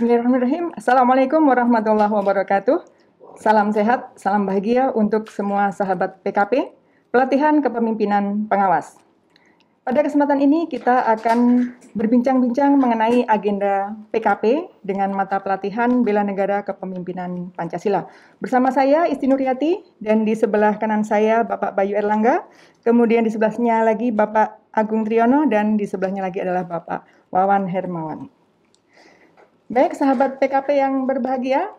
Bismillahirrahmanirrahim. Assalamualaikum warahmatullahi wabarakatuh. Salam sehat, salam bahagia untuk semua sahabat PKP, pelatihan kepemimpinan pengawas. Pada kesempatan ini kita akan berbincang-bincang mengenai agenda PKP dengan mata pelatihan Bela Negara Kepemimpinan Pancasila. Bersama saya Isti Nuryati dan di sebelah kanan saya Bapak Bayu Erlangga, kemudian di sebelahnya lagi Bapak Agung Triyono dan di sebelahnya lagi adalah Bapak Wawan Hermawan. Baik, sahabat PKP yang berbahagia,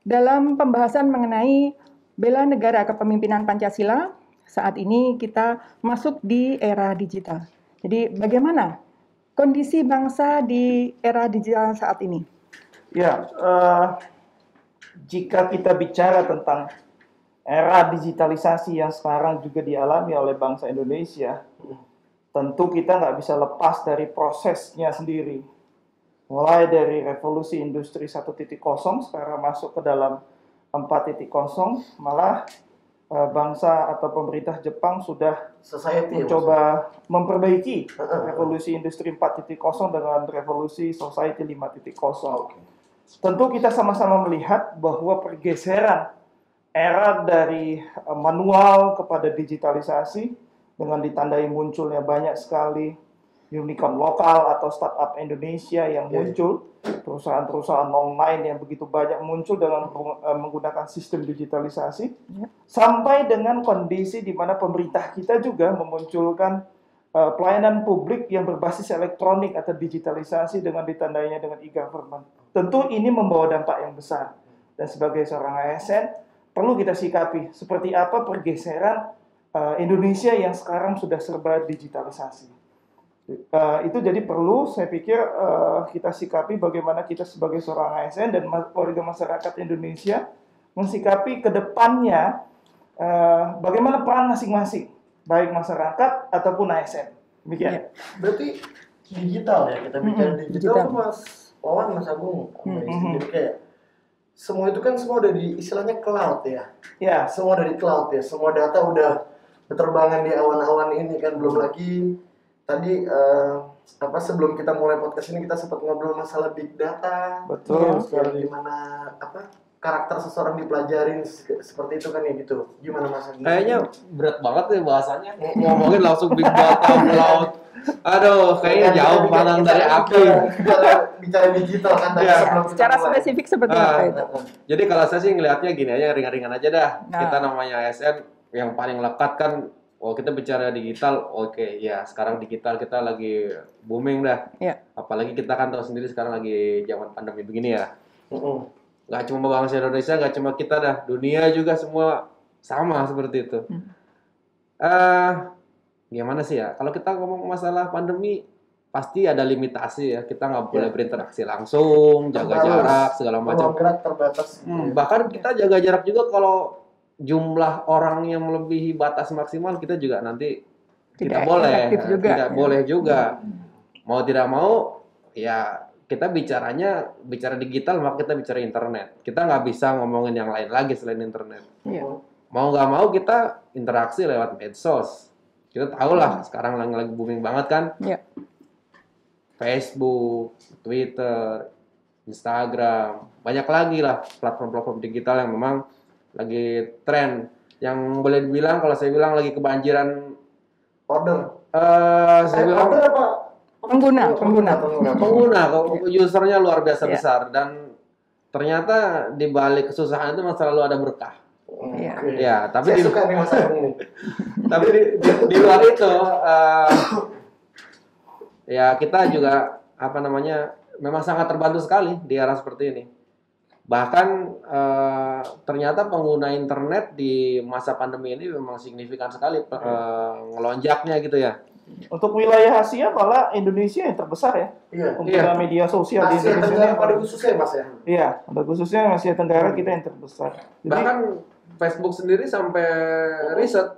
dalam pembahasan mengenai Bela Negara Kepemimpinan Pancasila, saat ini kita masuk di era digital. Jadi bagaimana kondisi bangsa di era digital saat ini? Ya, jika kita bicara tentang era digitalisasi yang sekarang juga dialami oleh bangsa Indonesia, tentu kita nggak bisa lepas dari prosesnya sendiri. Mulai dari revolusi industri 1.0 sekarang masuk ke dalam 4.0, malah bangsa atau pemerintah Jepang sudah mencoba memperbaiki revolusi industri 4.0 dengan revolusi society 5.0. Tentu kita sama-sama melihat bahwa pergeseran era dari manual kepada digitalisasi dengan ditandai munculnya banyak sekali unicorn lokal atau startup Indonesia yang muncul, perusahaan-perusahaan online yang begitu banyak muncul dengan menggunakan sistem digitalisasi, sampai dengan kondisi di mana pemerintah kita juga memunculkan pelayanan publik yang berbasis elektronik atau digitalisasi dengan ditandainya dengan e-government. Tentu ini membawa dampak yang besar, dan sebagai seorang ASN perlu kita sikapi seperti apa pergeseran Indonesia yang sekarang sudah serba digitalisasi. Itu jadi perlu saya pikir kita sikapi bagaimana kita sebagai seorang ASN dan warga masyarakat Indonesia mensikapi ke depannya bagaimana peran masing-masing baik masyarakat ataupun ASN. Demikian. Ya. Berarti digital ya, kita bicara digital tuh Mas Wawan, Mas Agung, jadi kayak semua itu kan semua udah di istilahnya cloud ya. Ya, semua dari cloud ya. Semua data udah berterbangan di awan-awan ini kan, belum lagi tadi sebelum kita mulai podcast ini kita sempat ngobrol masalah big data. Betul. Sekali gimana karakter seseorang dipelajarin seperti itu kan ya gitu. Gimana Mas? Kayaknya berat banget ya bahasanya. Ngomongin langsung big data, cloud. Aduh, kayaknya jauh pandang dari api. Bicara digital kan tadi sebelum kita secara mulai. spesifik seperti apa itu? Jadi kalau saya sih ngelihatnya gini aja, ringan-ringan aja dah. Nah. Kita namanya ASN yang paling lekat kan. Oh, kita bicara digital, oke, ya sekarang digital kita lagi booming dah. Ya. Apalagi kita kan tahu sendiri sekarang lagi zaman pandemi begini ya. Nggak cuma bangsa Indonesia, nggak cuma kita dah, dunia juga semua sama seperti itu. Gimana sih ya? Kalau kita ngomong masalah pandemi, pasti ada limitasi ya. Kita nggak boleh berinteraksi langsung, jaga jarak segala macam. Gerak terbatas. Bahkan kita jaga jarak juga kalau jumlah orang yang melebihi batas maksimal, kita juga nanti tidak boleh juga. Mau tidak mau ya kita bicara digital, maka kita bicara internet. Kita nggak bisa ngomongin yang lain lagi selain internet. Mau nggak mau kita interaksi lewat medsos. Kita tahu lah sekarang lagi booming banget kan. Facebook, Twitter, Instagram, banyak lagi lah platform-platform digital yang memang lagi tren, yang boleh dibilang kalau saya bilang lagi kebanjiran order. Saya bilang order apa? Pengguna, usernya luar biasa besar, dan ternyata di balik kesusahan itu selalu ada berkah. Ya, tapi saya suka nih Mas Agung nih. Tapi di luar itu ya kita juga memang sangat terbantu sekali di era seperti ini. Bahkan ternyata pengguna internet di masa pandemi ini memang signifikan sekali ngelonjaknya gitu ya. Untuk wilayah Asia malah Indonesia yang terbesar ya. Untuk media sosial di Indonesia. Asia Tenggara pada khususnya Mas ya. Iya, pada khususnya Asia Tenggara kita yang terbesar. Jadi, bahkan Facebook sendiri sampai riset.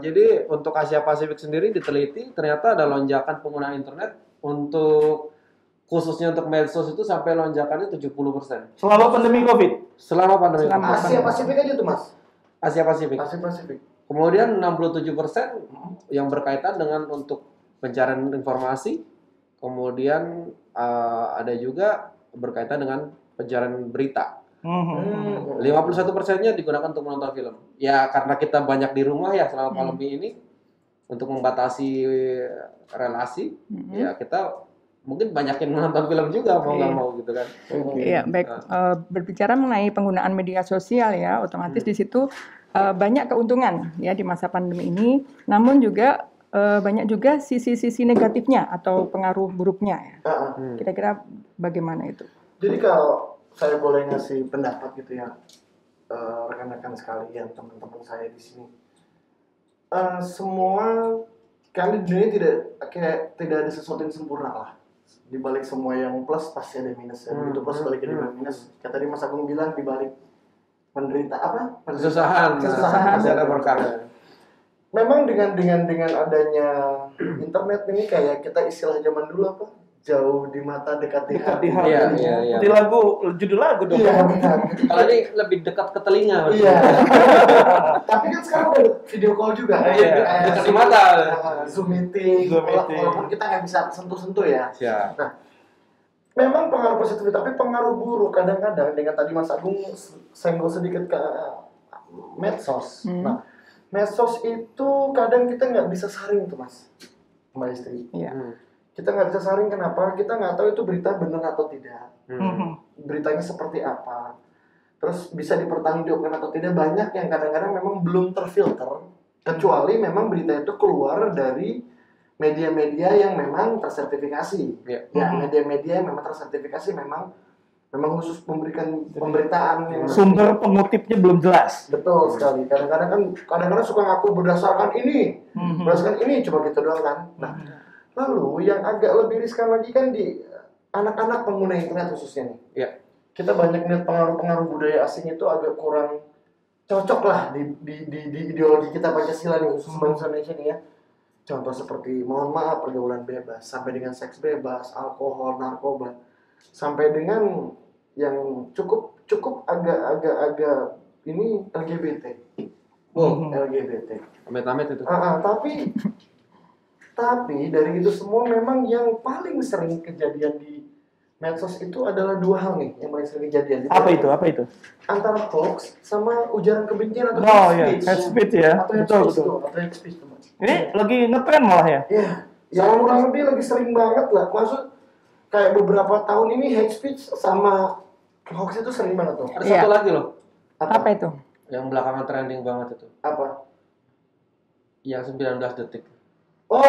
Jadi untuk Asia Pasifik sendiri diteliti, ternyata ada lonjakan pengguna internet untuk khususnya untuk medsos itu sampai lonjakannya 70%. Selama pandemi Covid? Selama pandemi Selama Covid. Asia Pasifik aja tuh Mas? Asia Pasifik. Asia Pasifik. Kemudian 67% yang berkaitan dengan untuk pencarian informasi, kemudian ada juga berkaitan dengan penyiaran berita. 51%-nya digunakan untuk menonton film. Ya karena kita banyak di rumah ya selama pandemi ini untuk membatasi relasi, ya kita mungkin banyakin menonton film juga mau nggak mau gitu kan. Iya, baik. Berbicara mengenai penggunaan media sosial ya, otomatis di situ banyak keuntungan ya di masa pandemi ini. Namun juga banyak juga sisi-sisi negatifnya atau pengaruh buruknya ya. Kira-kira bagaimana itu? Jadi kalau saya boleh ngasih pendapat gitu ya, rekan-rekan sekalian, teman-teman saya di sini, semua kan di dunia tidak ada sesuatu yang sempurna lah. Di balik semua yang plus pasti ada minus. Begitu plus balik jadi minus. Kayak tadi Mas Agung bilang di balik menderita apa? Kesusahan pasti ada berkah. Memang dengan adanya internet ini kayak kita istilah zaman dulu apa? Jauh di mata, dekat di hati. Iya. Di judul lagu dong. Iya, benar. Kalau ini lebih dekat ke telinga. Iya. Tapi kan sekarang udah video call juga. Iya, dekat di mata. Zoom meeting. Walaupun kita nggak bisa sentuh-sentuh ya. Iya. Nah, memang pengaruh positif, tapi pengaruh buruk kadang-kadang dengan tadi Mas Agung senggol sedikit ke medsos. Nah, medsos itu kadang kita nggak bisa saring tuh Mas, Mbak Istri. Iya. Kita nggak bisa saring, kenapa? Kita nggak tahu itu berita benar atau tidak. Beritanya seperti apa. Terus bisa dipertanggungjawabkan atau tidak. Banyak yang kadang-kadang memang belum terfilter. Kecuali memang berita itu keluar dari media-media yang memang tersertifikasi. Ya, media-media yang memang tersertifikasi memang khusus memberikan pemberitaan yang sumber pengutipnya belum jelas. Betul sekali. Kadang-kadang suka ngaku berdasarkan ini. Berdasarkan ini, cuma gitu doang kan. Nah, lalu yang agak lebih riskan lagi kan di anak-anak pengguna internet khususnya nih. Iya. Kita banyak lihat pengaruh-pengaruh budaya asing itu agak kurang cocok lah di ideologi kita Pancasila nih, khusus bangsa Indonesia nih ya. Contoh seperti mohon maaf pergaulan bebas, sampai dengan seks bebas, alkohol, narkoba, sampai dengan yang cukup agak ini LGBT. LGBT. Amit-amit itu. Tapi dari itu semua memang yang paling sering kejadian di medsos itu adalah dua hal nih yang paling sering kejadian. Apa itu? Antara hoax sama ujaran kebencian atau hate speech ya. Betul. Atau hate speech teman. Ini lagi ngetren malah ya. Iya. Yang kurang lebih lagi sering banget lah. Maksud kayak beberapa tahun ini hate speech sama hoax itu sering banget tuh. Ada satu lagi loh. Apa itu? Yang belakangan trending banget itu. Apa? Yang 19 detik. Oh,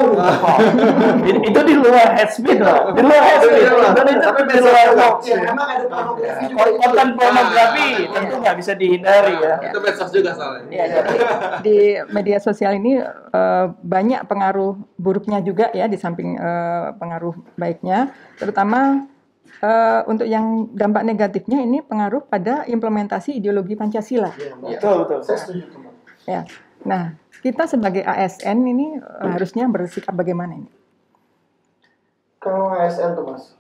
itu di luar hate speech loh. Di luar hate speech. Dan itu di luar hoax. Ya, memang ada pornografi juga. Konten pornografi tentu nggak bisa dihindari ya. Itu medsos juga soalnya. Ya, jadi di media sosial ini banyak pengaruh buruknya juga ya di samping pengaruh baiknya, terutama untuk yang dampak negatifnya ini pengaruh pada implementasi ideologi Pancasila. Ya, betul. Saya setuju teman. Ya, nah kita sebagai ASN ini harusnya bersikap bagaimana ini? Kalau ASN tuh Mas?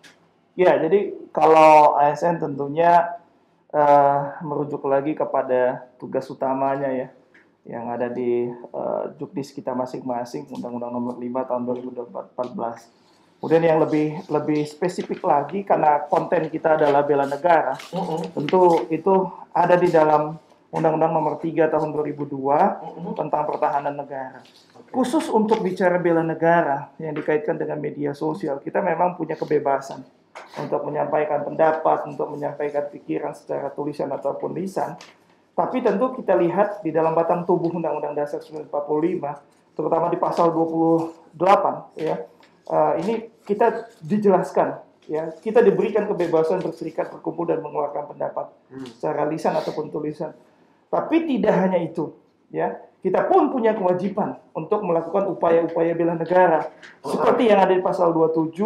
Ya, jadi kalau ASN tentunya merujuk lagi kepada tugas utamanya ya, yang ada di Juknis kita masing-masing, Undang-Undang Nomor 5 Tahun 2014. Kemudian yang lebih spesifik lagi, karena konten kita adalah bela negara, tentu itu ada di dalam Undang-Undang Nomor 3 Tahun 2002 tentang pertahanan negara. Khusus untuk bicara bela negara yang dikaitkan dengan media sosial, kita memang punya kebebasan untuk menyampaikan pendapat, untuk menyampaikan pikiran secara tulisan ataupun lisan. Tapi tentu kita lihat di dalam batang tubuh Undang-Undang Dasar 1945, terutama di pasal 28, ya, ini kita dijelaskan, ya, kita diberikan kebebasan berserikat, berkumpul dan mengeluarkan pendapat secara lisan ataupun tulisan. Tapi tidak hanya itu, ya, kita pun punya kewajiban untuk melakukan upaya-upaya bela negara, seperti yang ada di pasal 27,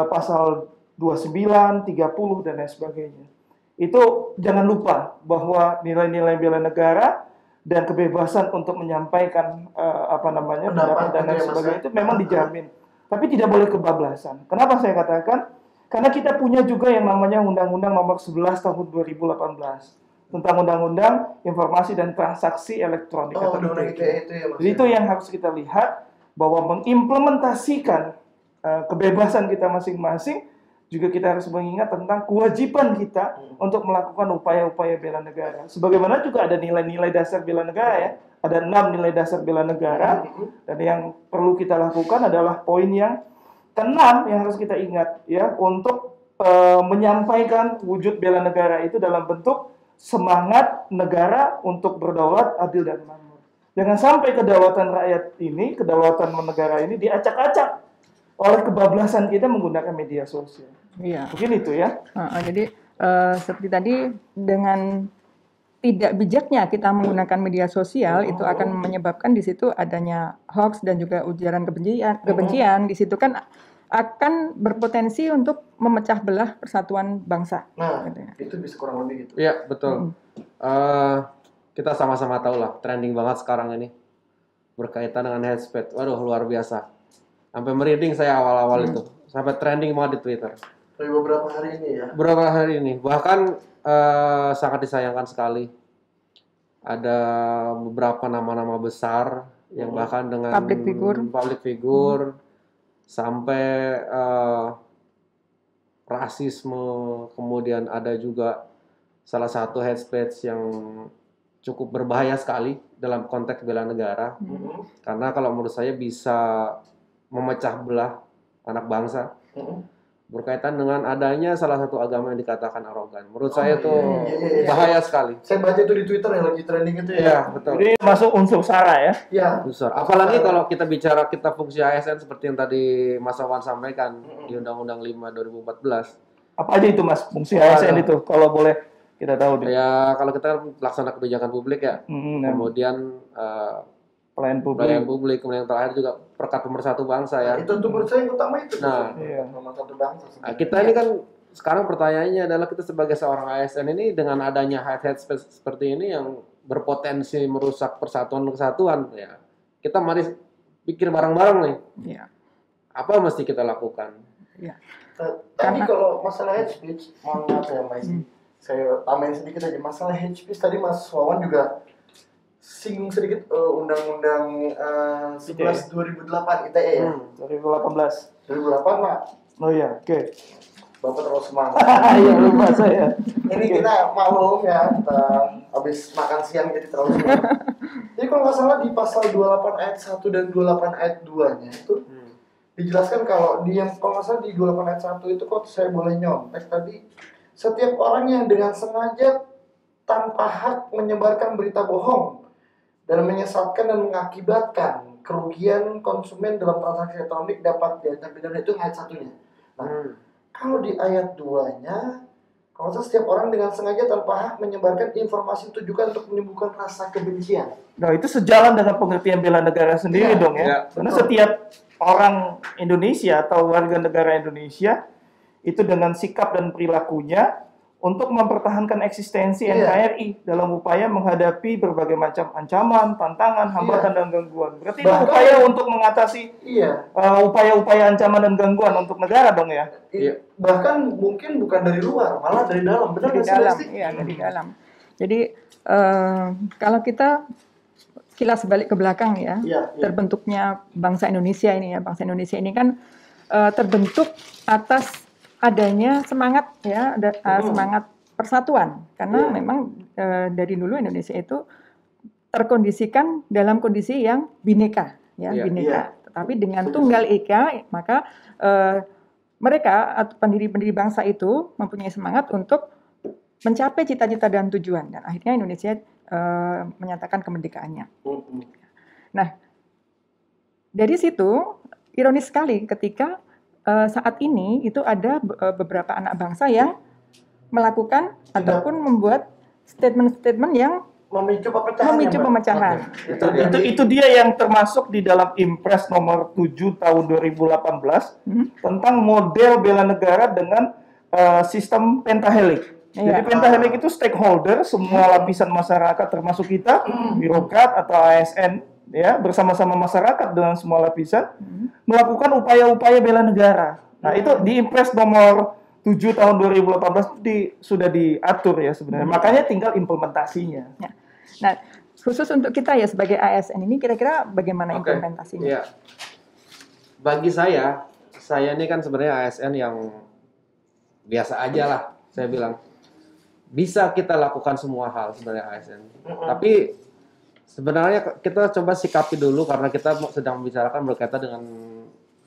pasal 29, 30 dan lain sebagainya. Itu jangan lupa bahwa nilai-nilai bela negara dan kebebasan untuk menyampaikan pendapat dan lain sebagainya itu memang dijamin. Tapi tidak boleh kebablasan. Kenapa saya katakan? Karena kita punya juga yang namanya Undang-Undang Nomor 11 Tahun 2018 tentang Undang-Undang Informasi dan Transaksi Elektronik atau ITE. Jadi itu yang harus kita lihat, bahwa mengimplementasikan kebebasan kita masing-masing, juga kita harus mengingat tentang kewajiban kita untuk melakukan upaya-upaya bela negara. Sebagaimana juga ada nilai-nilai dasar bela negara ya. Ada 6 nilai dasar bela negara, dan yang perlu kita lakukan adalah poin yang ke-6 yang harus kita ingat ya, untuk menyampaikan wujud bela negara itu dalam bentuk semangat negara untuk berdaulat, adil dan makmur. Jangan sampai kedaulatan rakyat ini, kedaulatan negara ini diacak-acak oleh kebablasan kita menggunakan media sosial. Iya. Mungkin itu ya. Jadi seperti tadi, dengan tidak bijaknya kita menggunakan media sosial itu akan menyebabkan di situ adanya hoax dan juga ujaran kebencian. Di situ kan akan berpotensi untuk memecah belah persatuan bangsa. Nah, gitu ya. itu bisa kurang lebih gitu. Iya, betul. Kita sama-sama tahu lah, trending banget sekarang ini berkaitan dengan hate speech. Waduh, luar biasa. Sampai merinding saya awal-awal itu. Sampai trending banget di Twitter. Tapi beberapa hari ini ya. Beberapa hari ini. Bahkan sangat disayangkan sekali. Ada beberapa nama-nama besar yang bahkan dengan public figure sampai rasisme, kemudian ada juga salah satu hate speech yang cukup berbahaya sekali dalam konteks bela negara. Karena kalau menurut saya bisa memecah belah anak bangsa berkaitan dengan adanya salah satu agama yang dikatakan arogan. Menurut saya itu bahaya sekali. Saya baca itu di Twitter yang lagi trending itu ya. Iya, betul. Jadi masuk unsur SARA ya. Iya. Unsur. Apalagi kalau kita bicara kita fungsi ASN seperti yang tadi Mas Awan sampaikan di Undang-Undang 5 2014. Apa aja itu Mas fungsi ASN itu? Kalau boleh kita tahu deh. Ya, kalau kita pelaksana kebijakan publik ya. Kemudian pelayan publik, kemudian yang terakhir juga perekat pemersatu bangsa ya. Itu menurut saya yang utama itu. Nah, pemersatu bangsa. Nah, kita ini kan sekarang pertanyaannya adalah kita sebagai seorang ASN ini dengan adanya hate speech seperti ini yang berpotensi merusak persatuan kesatuan ya. Kita mari pikir bareng-bareng nih. Iya. Apa mesti kita lakukan? Iya. Tapi kalau masalah hate speech, mohon maaf ya Mas. Saya tambahin sedikit aja masalah hate speech tadi Mas Wawan juga singgung sedikit Undang-Undang 11 2008 ITE ya. 2018. 2008 Pak. Oh iya, oke. Bapak terus semangat. Iya, lupa saya. Ini kita maklum ya, kita habis makan siang jadi terlalu semangat. Jadi kalau nggak salah di pasal 28 ayat 1 dan 28 ayat 2-nya itu dijelaskan kalau kalau nggak salah di 28 ayat 1 itu kok saya boleh nyontek tadi, setiap orang yang dengan sengaja tanpa hak menyebarkan berita bohong dan menyesatkan dan mengakibatkan kerugian konsumen dalam transaksi elektronik dapat diancam pidana, itu ayat 1-nya. Nah, kalau di ayat 2-nya, kalau setiap orang dengan sengaja tanpa hak menyebarkan informasi ditujukan untuk menimbulkan rasa kebencian. Nah, itu sejalan dengan pengertian bela negara sendiri dong ya. Iya, Karena setiap orang Indonesia atau warga negara Indonesia itu dengan sikap dan perilakunya untuk mempertahankan eksistensi NKRI dalam upaya menghadapi berbagai macam ancaman, tantangan, hambatan dan gangguan. Berarti itu upaya untuk mengatasi upaya-upaya ancaman dan gangguan untuk negara dong ya. Bahkan mungkin bukan dari luar, malah dari dalam. Benar dari dalam, iya dari dalam. Jadi kalau kita kilas balik ke belakang ya, terbentuknya bangsa Indonesia ini ya, bangsa Indonesia ini kan terbentuk atas adanya semangat ya, semangat persatuan, karena memang dari dulu Indonesia itu terkondisikan dalam kondisi yang bineka ya, bineka. Tetapi dengan tunggal ika, maka mereka atau pendiri-pendiri bangsa itu mempunyai semangat untuk mencapai cita-cita dan tujuan, dan akhirnya Indonesia menyatakan kemerdekaannya. Nah, dari situ ironis sekali ketika saat ini itu ada beberapa anak bangsa yang melakukan ataupun membuat statement-statement yang memicu pemecahan. Itu dia yang termasuk di dalam Impres nomor 7 tahun 2018 tentang model bela negara dengan sistem pentahelix. Jadi pentahelix itu stakeholder, semua lapisan masyarakat termasuk kita, birokrat atau ASN ya, bersama-sama masyarakat dengan semua lapisan melakukan upaya-upaya bela negara. Nah, itu di Impres nomor 7 tahun 2018 sudah diatur ya sebenarnya. Makanya tinggal implementasinya. Nah, khusus untuk kita ya sebagai ASN ini kira-kira bagaimana implementasinya? Ya. Bagi saya saya ini kan sebenarnya ASN yang biasa aja lah, saya bilang. Bisa kita lakukan semua hal sebenarnya ASN. Tapi sebenarnya kita coba sikapi dulu karena kita sedang membicarakan berkaitan dengan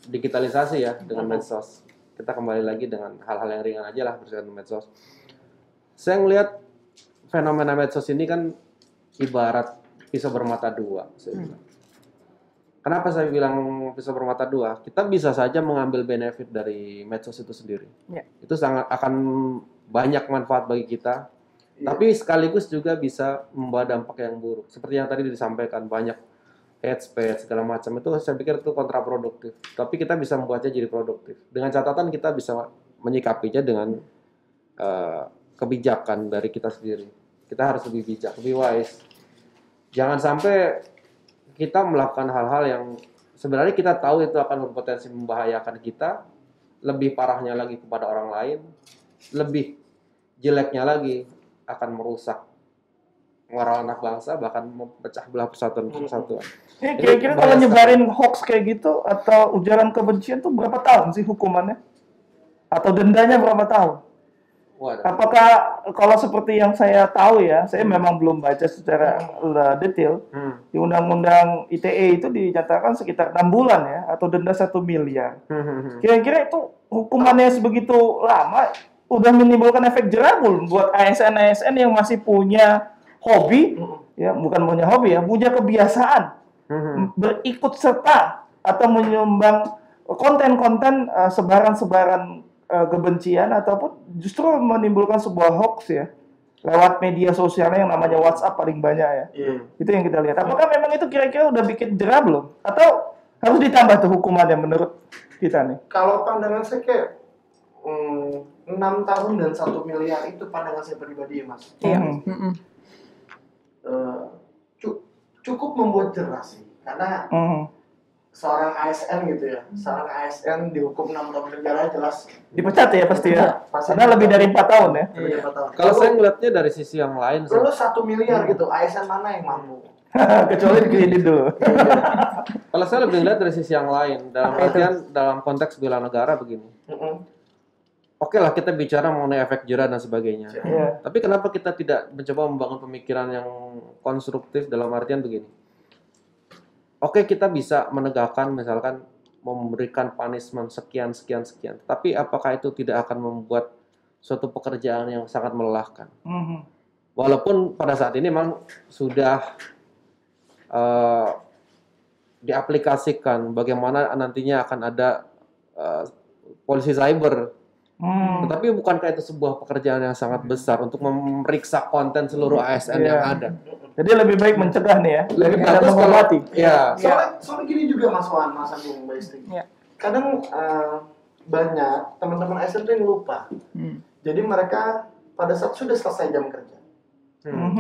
digitalisasi ya, dengan medsos. Kita kembali lagi dengan hal-hal yang ringan aja lah berkaitan dengan medsos. Saya ngelihat fenomena medsos ini kan ibarat pisau bermata dua. Saya bilang. Kenapa saya bilang pisau bermata dua? Kita bisa saja mengambil benefit dari medsos itu sendiri. Ya. Itu sangat akan banyak manfaat bagi kita. Tapi sekaligus juga bisa membawa dampak yang buruk. Seperti yang tadi disampaikan, banyak hate speech segala macam itu saya pikir itu kontraproduktif. Tapi kita bisa membuatnya jadi produktif. Dengan catatan kita bisa menyikapinya dengan kebijakan dari kita sendiri. Kita harus lebih bijak, lebih wise. Jangan sampai kita melakukan hal-hal yang sebenarnya kita tahu itu akan berpotensi membahayakan kita, lebih parahnya lagi kepada orang lain, lebih jeleknya lagi akan merusak moral anak bangsa, bahkan memecah belah persatuan. Kira-kira kalau nyebarin hoax kayak gitu atau ujaran kebencian tuh berapa tahun sih hukumannya? Atau dendanya berapa tahun? Wadah. Apakah kalau seperti yang saya tahu ya, saya memang belum baca secara detail. Di Undang-Undang ITE itu dinyatakan sekitar 6 bulan ya, atau denda 1 miliar. Kira-kira itu hukumannya sebegitu lama, udah menimbulkan efek jerah belum buat ASN-ASN yang masih punya hobi, ya bukan punya hobi ya, punya kebiasaan berikut serta atau menyumbang konten-konten sebaran-sebaran kebencian ataupun justru menimbulkan sebuah hoax ya lewat media sosialnya yang namanya WhatsApp paling banyak ya. Itu yang kita lihat. Apakah memang itu kira-kira udah bikin jerah belum? Atau harus ditambah tuh hukumannya menurut kita nih? Kalau pandangan saya kayak 6 tahun dan 1 miliar itu pandangan saya pribadi ya Mas. Iya. Cukup membuat jerah sih. Karena seorang ASN gitu ya, seorang ASN dihukum 6 tahun penjara jelas Dipecat ya pasti ya? Pasti Karena lebih dari 4 tahun ya? lebih dari 4 tahun. Kalau saya ngeliatnya dari sisi yang lain, Lalu 1 miliar gitu, ASN mana yang mampu? Kecuali dikredit dulu. kalau saya lebih ngeliat dari sisi yang lain, dalam artian dalam konteks bela negara begini. Oke lah kita bicara mengenai efek jerah dan sebagainya. Iya. Tapi kenapa kita tidak mencoba membangun pemikiran yang konstruktif dalam artian begini? Oke, kita bisa menegakkan misalkan memberikan punishment sekian. Tapi apakah itu tidak akan membuat suatu pekerjaan yang sangat melelahkan? Walaupun pada saat ini memang sudah diaplikasikan bagaimana nantinya akan ada polisi cyber. Tetapi bukankah itu sebuah pekerjaan yang sangat besar untuk memeriksa konten seluruh ASN yang ada? Jadi lebih baik mencegah nih ya, Lebih daripada bagus mengobati. Ya. Soalnya gini juga Mas Wan, Mas Agung, Mbak Istri. Iya. Kadang banyak teman-teman ASN tuh yang lupa. Jadi mereka pada saat sudah selesai jam kerja,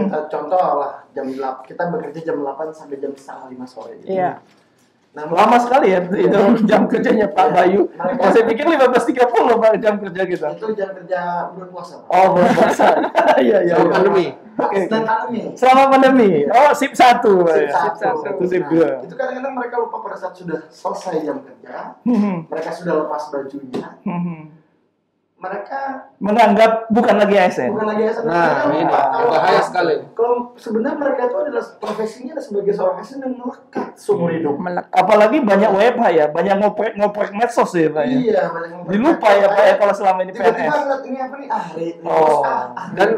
kita contoh lah jam 8, kita bekerja jam 8 sampai jam 4:30 sore. Gitu. Iya. Nah, Lama sekali ya itu jam kerjanya Pak Bayu. Saya pikir 15.30 Pak jam kerja kita. itu jam kerja bulan puasa. Pak. Oh, belum puasa. Iya, iya. Selama pandemi. Oke. Dan pandemi. Selama pandemi. Oh, sip 1. Sip Sip satu. 1, sip Nah, 2. itu kadang-kadang mereka lupa pada saat sudah selesai jam kerja, mereka sudah lepas bajunya, mereka Menganggap bukan lagi ASN. bukan lagi ASN. Nah, Mereka ini lupa kalau- bahaya sekali. Kalau sebenarnya mereka itu adalah profesinya sebagai seorang ASN yang melekat seumur hidup. Apalagi banyak WFH ya, banyak ngoprek medsos ya Pak ya. Iya, banyak yang Dilupa ya Pak ya kalau selama ini tiba-tiba PNS. ngeliat ini apa nih? Oh. Dan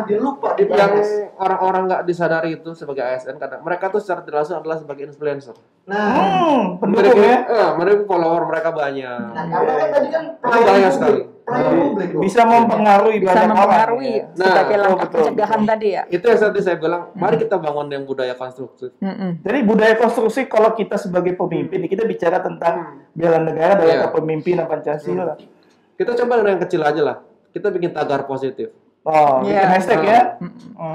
dia lupa di Yang PNS. orang-orang nggak disadari itu sebagai ASN kadang mereka tuh secara tidak langsung adalah sebagai influencer. Nah, Pendukung ya. Mereka follower mereka banyak. nah karena kan tadi kan bahaya sekali. pelayan publik loh. Bisa mempengaruhi Bisa banyak mempengaruhi orang. Nah, sebagai langkah betul, pencegahan tadi ya. Itu yang tadi saya bilang, mari kita bangun yang budaya konstruktif. Jadi budaya konstruksi kalau kita sebagai pemimpin, kita bicara tentang bela negara dalam Iya. kepemimpinan Pancasila. Kita coba dengan yang kecil aja lah. Kita bikin tagar positif. Oh, bikin Iya. hashtag ya.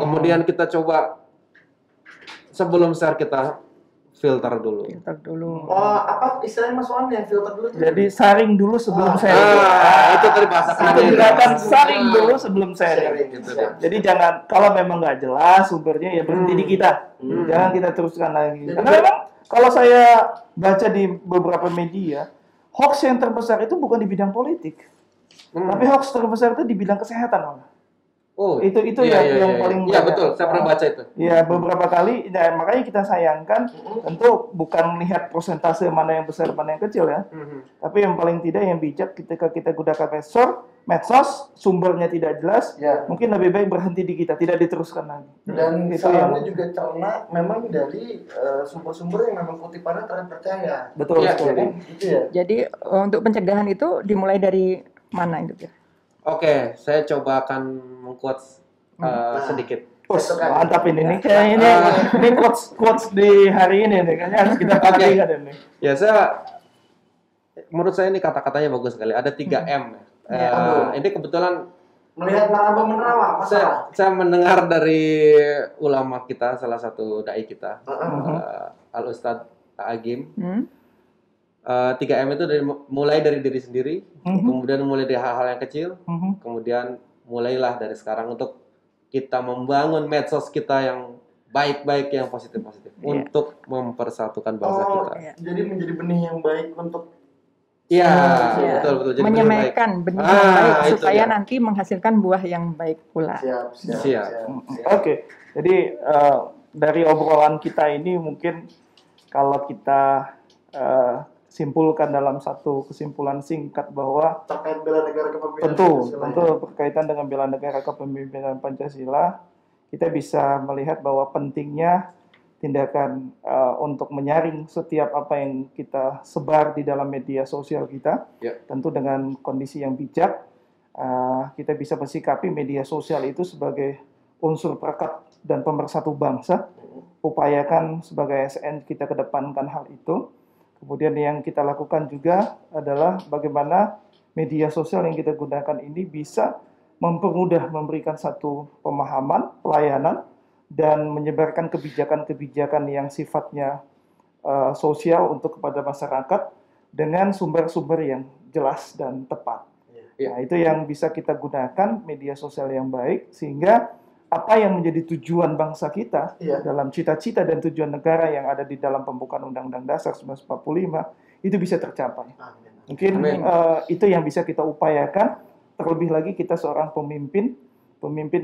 Kemudian kita coba sebelum share kita filter dulu. Filter dulu. Oh, apa istilahnya Mas Wan yang filter dulu tuh? Jadi saring dulu sebelum sharing. Itu tadi bahasa Itu kerennya. gerakan saring dulu sebelum sharing. Sharing, Gitu siap. Jadi jangan, kalau memang nggak jelas sumbernya ya berhenti di kita. Jangan kita teruskan lagi. Jadi- Karena memang kalau saya baca di beberapa media, hoax yang terbesar itu bukan di bidang politik, tapi hoax terbesar itu di bidang kesehatan, malah. Oh, itu yang paling iya betul, saya pernah baca itu. Ya, beberapa kali, nah, makanya kita sayangkan, tentu bukan melihat persentase mana yang besar, mana yang kecil ya, tapi yang paling tidak yang bijak ketika kita gunakan medsos, sumbernya tidak jelas, mungkin lebih baik berhenti di kita, tidak diteruskan lagi. Dan salahnya juga karena memang dari sumber-sumber yang memang kutipannya terpercaya. Betul Ya, sekali. Itu ya. Jadi untuk pencegahan itu dimulai dari mana itu? Oke, saya coba akan meng-quotes sedikit. Mantap ini kayaknya ini quotes di hari ini nih, kayaknya harus kita perhatikan ini. Ya, menurut saya ini kata-katanya bagus sekali. Ada 3M. Ini kebetulan Melihat meraba menerawang, saya mendengar dari ulama kita, salah satu dai kita, Al Ustadz Agim. 3M itu mulai dari diri sendiri, kemudian mulai dari hal-hal yang kecil, kemudian mulailah dari sekarang untuk kita membangun medsos kita yang baik-baik, yang positif-positif, untuk mempersatukan bangsa kita. Jadi menjadi benih yang baik untuk betul. Jadi menyemaykan benih yang baik supaya nanti menghasilkan buah yang baik pula. Siap. Oke, jadi dari obrolan kita ini mungkin kalau kita simpulkan dalam satu kesimpulan singkat bahwa terkait bela negara kepemimpinan tentu berkaitan dengan bela negara kepemimpinan Pancasila, kita bisa melihat bahwa pentingnya tindakan untuk menyaring setiap apa yang kita sebar di dalam media sosial kita, tentu dengan kondisi yang bijak. Kita bisa bersikapi media sosial itu sebagai unsur perekat dan pemersatu bangsa. Upayakan sebagai ASN kita kedepankan hal itu. Kemudian yang kita lakukan juga adalah bagaimana media sosial yang kita gunakan ini bisa mempermudah memberikan satu pemahaman, pelayanan, dan menyebarkan kebijakan-kebijakan yang sifatnya sosial untuk kepada masyarakat dengan sumber-sumber yang jelas dan tepat. Nah, itu yang bisa kita gunakan media sosial yang baik, sehingga apa yang menjadi tujuan bangsa kita dalam cita-cita dan tujuan negara yang ada di dalam pembukaan Undang-Undang Dasar 1945 itu bisa tercapai. Mungkin itu yang bisa kita upayakan. Terlebih lagi kita seorang pemimpin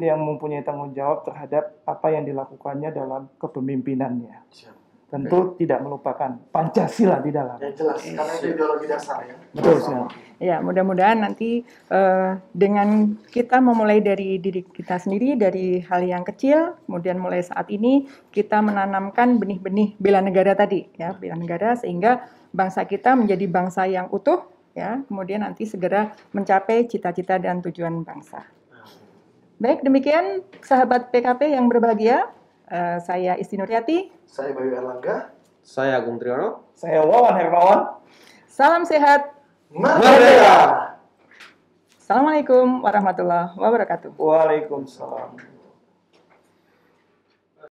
yang mempunyai tanggung jawab terhadap apa yang dilakukannya dalam kepemimpinannya. Tentu tidak melupakan Pancasila di dalam. Yang jelas, karena itu ideologi dasar ya. Betul sekali. Ya, mudah-mudahan nanti dengan kita memulai dari diri kita sendiri, dari hal yang kecil, kemudian mulai saat ini kita menanamkan benih-benih bela negara tadi, ya, bela negara sehingga bangsa kita menjadi bangsa yang utuh, ya, kemudian nanti segera mencapai cita-cita dan tujuan bangsa. Baik, demikian sahabat PKP yang berbahagia. Saya Isti Nuryati. Saya Bayu Erlangga. Saya Agung Triyono. Saya Wawan Hermawan. Salam sehat. Merdeka! Assalamualaikum warahmatullahi wabarakatuh. Waalaikumsalam.